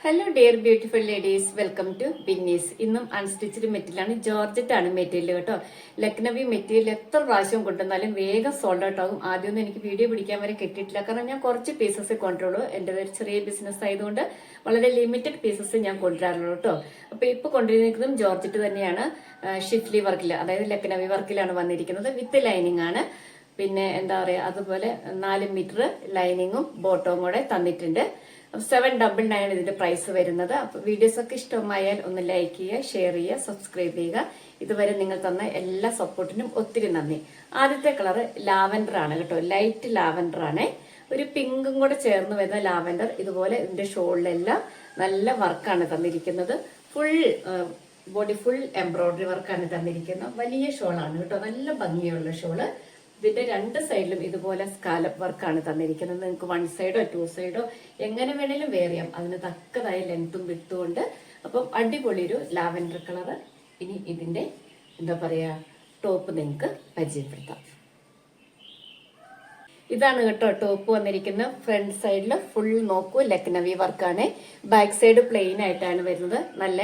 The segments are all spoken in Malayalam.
Hello dear beautiful ladies, welcome to Binnys. ഇന്നും അൺസ്റ്റിച്ചഡ് മെറ്റീരിയലാണ്, ജോർജറ്റ് ആണ് മെറ്റീരിയൽ കേട്ടോ. ലക്നവി മെറ്റീരിയൽ എത്ര പ്രാവശ്യം കൊണ്ടുവന്നാലും വേഗം സോൾഡ് ഔട്ട് ആകും. ആദ്യമൊന്നും എനിക്ക് വീഡിയോ പിടിക്കാൻ വരെ കിട്ടിയിട്ടില്ല, കാരണം ഞാൻ കുറച്ച് പീസസ് കൊണ്ടുള്ളൂ. എൻ്റെ ഒരു ചെറിയ ബിസിനസ് ആയതുകൊണ്ട് വളരെ ലിമിറ്റഡ് പീസസ് ഞാൻ കൊണ്ടുവരാറുള്ളൂ കേട്ടോ. അപ്പൊ ഇപ്പൊ കൊണ്ടുവന്നിരിക്കുന്നതും ജോർജറ്റ് തന്നെയാണ്, ഷിഫ്ലി വർക്കിൽ, അതായത് ലക്നവി വർക്കിലാണ് വന്നിരിക്കുന്നത്. വിത്ത് ലൈനിങ് ആണ്. പിന്നെ എന്താ പറയാ, അതുപോലെ 4 മീറ്റർ ലൈനിങ്ങും ബോട്ടവും കൂടെ തന്നിട്ടുണ്ട്. 799 ഇതിന്റെ പ്രൈസ് വരുന്നത്. അപ്പൊ വീഡിയോസ് ഒക്കെ ഇഷ്ടമായാൽ ഒന്ന് ലൈക്ക് ചെയ്യുക, ഷെയർ ചെയ്യുക, സബ്സ്ക്രൈബ് ചെയ്യുക. ഇതുവരെ നിങ്ങൾ തന്ന എല്ലാ സപ്പോർട്ടിനും ഒത്തിരി നന്ദി. ആദ്യത്തെ കളർ ലാവൻഡർ ആണ് കേട്ടോ, ലൈറ്റ് ലാവൻഡർ ആണ്. ഒരു പിങ്കും കൂടെ ചേർന്ന് വരുന്ന ലാവൻഡർ. ഇതുപോലെ ഇതിന്റെ ഷോളിലെല്ലാം നല്ല വർക്കാണ് തന്നിരിക്കുന്നത്. ഫുൾ ബോഡി ഫുൾ എംബ്രോയിഡറി വർക്കാണ് തന്നിരിക്കുന്നത്. വലിയ ഷോളാണ് കേട്ടോ, നല്ല ഭംഗിയുള്ള ഷോള്. ഇതിന്റെ രണ്ട് സൈഡിലും ഇതുപോലെ സ്കാലപ്പ് വർക്കാണ് തന്നിരിക്കുന്നത്. നിങ്ങൾക്ക് 1 സൈഡോ 2 സൈഡോ എങ്ങനെ വേണേലും വെയർ ചെയ്യാം, അതിന് തക്കതായ ലെങ്ത്തും വിട്ടും ഉണ്ട്. അപ്പം അടിപൊളി ഒരു ലാവൻഡർ കളറ്. ഇനി ഇതിന്റെ എന്താ പറയാ, ടോപ്പ് നിങ്ങൾക്ക് പരിചയപ്പെടുത്താം. ഇതാണ് കേട്ടോ ടോപ്പ് വന്നിരിക്കുന്ന. ഫ്രണ്ട് സൈഡിൽ ഫുൾ നോക്കൂ ലക്നവി വർക്കാണ്. ബാക്ക് സൈഡ് പ്ലെയിൻ ആയിട്ടാണ് വരുന്നത്. നല്ല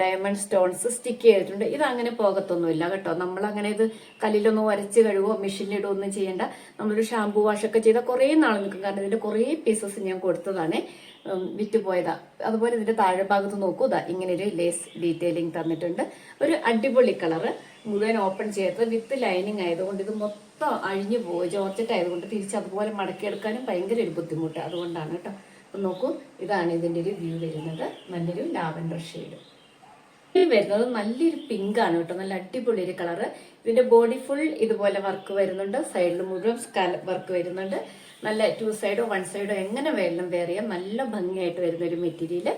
ഡയമണ്ട് സ്റ്റോൺസ് സ്റ്റിക്ക് ചെയ്തിട്ടുണ്ട്. ഇത് അങ്ങനെ പോകത്തൊന്നുമില്ല കേട്ടോ. നമ്മൾ അങ്ങനെ ഇത് കല്ലിലൊന്നും ഉരച്ച് കഴുകുകയോ മെഷീനിലിടുകയോ ഒന്നും ചെയ്യേണ്ട. നമ്മളൊരു ഷാമ്പൂ വാഷൊക്കെ ചെയ്താൽ കുറേ നാൾ നിൽക്കും, കാരണം ഇതിന്റെ കുറേ പീസസ് ഞാൻ കൊടുത്തതാണ്, വിറ്റുപോയതാ. അതുപോലെ ഇതിന്റെ താഴെ ഭാഗത്ത് നോക്കൂ, ഇതാ ഇങ്ങനെ ഒരു ലേസ് ഡീറ്റെയിലിംഗ് തന്നിട്ടുണ്ട്. ഒരു അടിപൊളി കളറ്, മുഴുവൻ ഓപ്പൺ ചെയ്തത് വിത്ത് ലൈനിങ് ആയതുകൊണ്ട് ഇത് മൊത്തം അഴിഞ്ഞു പോകും. ജോർജറ്റ് ആയതുകൊണ്ട് തിരിച്ച് അതുപോലെ മടക്കിയെടുക്കാനും ഭയങ്കര ഒരു ബുദ്ധിമുട്ട്, അതുകൊണ്ടാണ് കേട്ടോ. അപ്പൊ നോക്കൂ, ഇതാണ് ഇതിന്റെ ഒരു വ്യൂ വരുന്നത്. നല്ലൊരു ലാവൻഡർ ഷെയ്ഡ് വരുന്നത്. നല്ലൊരു പിങ്ക് ആണ് കേട്ടോ, നല്ല അടിപൊളി ഒരു കളറ്. ഇതിന്റെ ബോഡി ഫുൾ ഇതുപോലെ വർക്ക് വരുന്നുണ്ട്. സൈഡിൽ മുഴുവൻ സ്കാലപ്പ് വർക്ക് വരുന്നുണ്ട്. നല്ല 2 സൈഡോ 1 സൈഡോ എങ്ങനെ വേണം വെയർ ചെയ്യാം. നല്ല ഭംഗിയായിട്ട് വരുന്ന ഒരു മെറ്റീരിയൽ.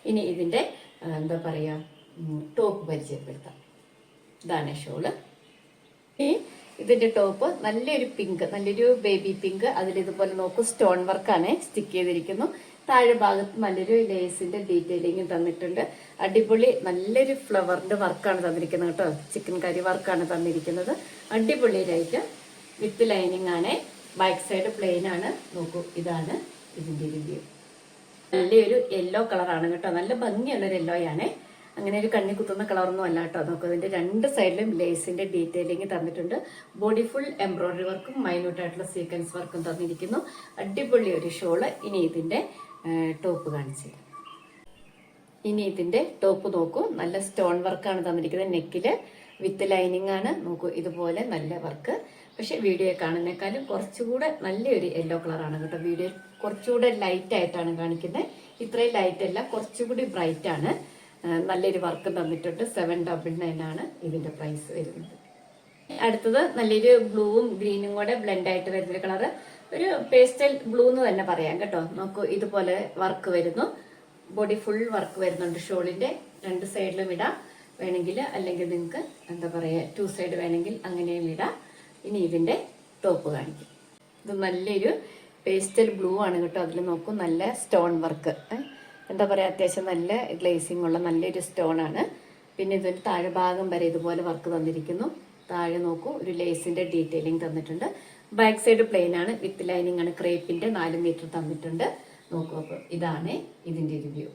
ഇനി ഇതിന്റെ എന്താ പറയാ, ടോപ്പ് പരിചയപ്പെടുത്താം. ഇതാണ് ഷോള്. ഈ ഇതിന്റെ ടോപ്പ് നല്ലൊരു പിങ്ക്, നല്ലൊരു ബേബി പിങ്ക്. അതിൽ ഇതുപോലെ നോക്കൂ, സ്റ്റോൺ വർക്കാണ് സ്റ്റിക്ക് ചെയ്തിരിക്കുന്നു. താഴെ ഭാഗത്ത് നല്ലൊരു ലേസിന്റെ ഡീറ്റെയിലിംഗ് തന്നിട്ടുണ്ട്. അടിപൊളി നല്ലൊരു ഫ്ലവറിന്റെ വർക്കാണ് തന്നിരിക്കുന്നത് കേട്ടോ. ചിക്കൻ കറി വർക്കാണ് തന്നിരിക്കുന്നത്. അടിപൊളി ലൈറ്റ് വിത്ത് ലൈനിങ് ആണ്. ബാക്ക് സൈഡ് പ്ലെയിൻ ആണ്. നോക്കൂ, ഇതാണ് ഇതിന്റെ റിവ്യൂ. നല്ലൊരു യെല്ലോ കളറാണ് കേട്ടോ, നല്ല ഭംഗിയുള്ള ഒരു യെല്ലോ ആണ്. അങ്ങനെ ഒരു കണ്ണി കുത്തുന്ന കളറൊന്നും അല്ല കേട്ടോ. നമുക്ക് ഇതിന്റെ 2 സൈഡിലും ലേസിന്റെ ഡീറ്റെയിലിംഗ് തന്നിട്ടുണ്ട്. ബോഡി ഫുൾ എംബ്രോയിഡറി വർക്കും മൈന്യൂട്ട് ആയിട്ടുള്ള സീക്വൻസ് വർക്കും തന്നിരിക്കുന്നു. അടിപൊളി ഒരു ഷോള്. ഇനി ഇതിന്റെ ടോപ്പ് കാണിച്ചു. ഇനി ഇതിന്റെ ടോപ്പ് നോക്കൂ, നല്ല സ്റ്റോൺ വർക്കാണ് തന്നിരിക്കുന്നത്. നെക്കില് വിത്ത് ലൈനിങ് ആണ്. നോക്കൂ, ഇതുപോലെ നല്ല വർക്ക്. പക്ഷെ വീഡിയോ കാണുന്നേക്കാളും കുറച്ചുകൂടെ നല്ലൊരു യെല്ലോ കളറാണ് കേട്ടോ. വീഡിയോ കുറച്ചുകൂടെ ലൈറ്റ് ആയിട്ടാണ് കാണിക്കുന്നത്. ഇത്രയും ലൈറ്റ് അല്ല, കുറച്ചുകൂടി ബ്രൈറ്റ് ആണ്. നല്ലൊരു വർക്ക് തന്നിട്ടുണ്ട്. 799 ആണ് ഇതിന്റെ പ്രൈസ് വരുന്നത്. അടുത്തത് നല്ലൊരു ബ്ലൂവും ഗ്രീനും കൂടെ ബ്ലെൻഡ് ആയിട്ട് വരുന്ന കളറ്. ഒരു പേസ്റ്റൽ ബ്ലൂ എന്ന് തന്നെ പറയാം കേട്ടോ. നോക്കൂ, ഇതുപോലെ വർക്ക് വരുന്നു. ബോഡി ഫുൾ വർക്ക് വരുന്നുണ്ട്. ഷോളിന്റെ 2 സൈഡിലും ഇടാം വേണമെങ്കിൽ, അല്ലെങ്കിൽ നിങ്ങൾക്ക് എന്താ പറയാ 2 സൈഡ് വേണമെങ്കിൽ അങ്ങനെയും ഇടാം. ഇനി ഇതിന്റെ ടോപ്പ് കാണിക്കും. ഇത് നല്ലൊരു പേസ്റ്റൽ ബ്ലൂ ആണ് കേട്ടോ. അതിൽ നോക്കൂ, നല്ല സ്റ്റോൺ വർക്ക്, എന്താ പറയാ, അത്യാവശ്യം നല്ല ഗ്ലേസിംഗ് ഉള്ള നല്ലൊരു സ്റ്റോൺ ആണ്. പിന്നെ ഇതിന്റെ താഴെ ഭാഗം വരെ ഇതുപോലെ വർക്ക് തന്നിരിക്കുന്നു. താഴെ നോക്കൂ, ഒരു ലേസിന്റെ ഡീറ്റെയിലിംഗ് തന്നിട്ടുണ്ട്. ബാക്ക് സൈഡ് പ്ലെയിൻ ആണ്, വിത്ത് ലൈനിങ് ആണ്. ക്രേപ്പിന്റെ 4 മീറ്റർ തന്നിട്ടുണ്ട്. നോക്കൂ, അപ്പോൾ ഇതാണ് ഇതിന്റെ റിവ്യൂ.